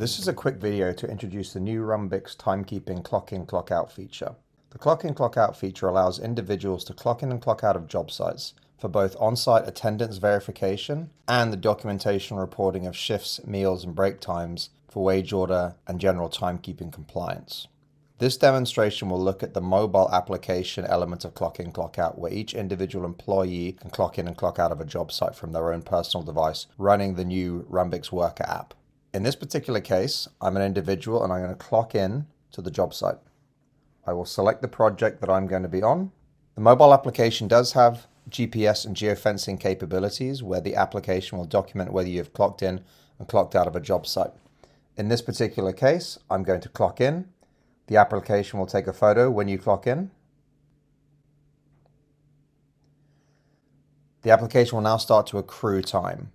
This is a quick video to introduce the new Rhumbix Timekeeping Clock In Clock Out feature. The Clock In Clock Out feature allows individuals to clock in and clock out of job sites for both on-site attendance verification and the documentation reporting of shifts, meals, and break times for wage order and general timekeeping compliance. This demonstration will look at the mobile application element of Clock In Clock Out, where each individual employee can clock in and clock out of a job site from their own personal device running the new Rhumbix Worker app. In this particular case, I'm an individual and I'm going to clock in to the job site. I will select the project that I'm going to be on. The mobile application does have GPS and geofencing capabilities where the application will document whether you've clocked in and clocked out of a job site. In this particular case, I'm going to clock in. The application will take a photo when you clock in. The application will now start to accrue time.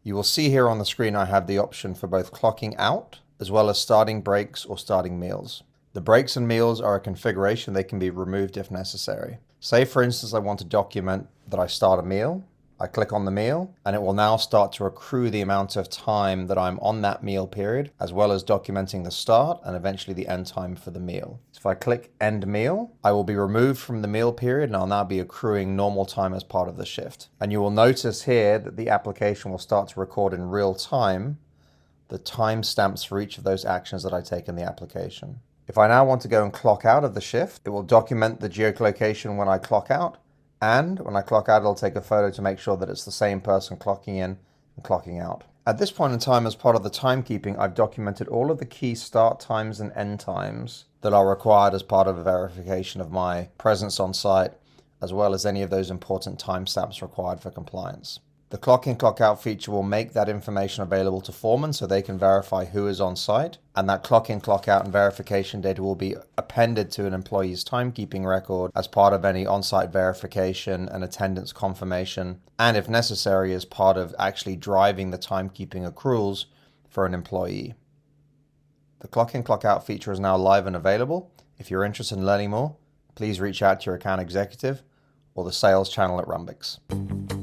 You will see here on the screen I have the option for both clocking out as well as starting breaks or starting meals. The breaks and meals are a configuration. They can be removed if necessary. Say for instance I want to document that I start a meal. I click on the meal and it will now start to accrue the amount of time that I'm on that meal period, as well as documenting the start and eventually the end time for the meal. So if I click end meal, I will be removed from the meal period and I'll now be accruing normal time as part of the shift. And you will notice here that the application will start to record in real time the timestamps for each of those actions that I take in the application. If I now want to go and clock out of the shift, it will document the geolocation when I clock out. And when I clock out, it'll take a photo to make sure that it's the same person clocking in and clocking out. At this point in time, as part of the timekeeping, I've documented all of the key start times and end times that are required as part of a verification of my presence on site, as well as any of those important timestamps required for compliance. The Clock In Clock Out feature will make that information available to foremen so they can verify who is on site, and that Clock In Clock Out and verification data will be appended to an employee's timekeeping record as part of any on-site verification and attendance confirmation, and if necessary as part of actually driving the timekeeping accruals for an employee. The Clock In Clock Out feature is now live and available. If you're interested in learning more, please reach out to your account executive or the sales channel at Rhumbix.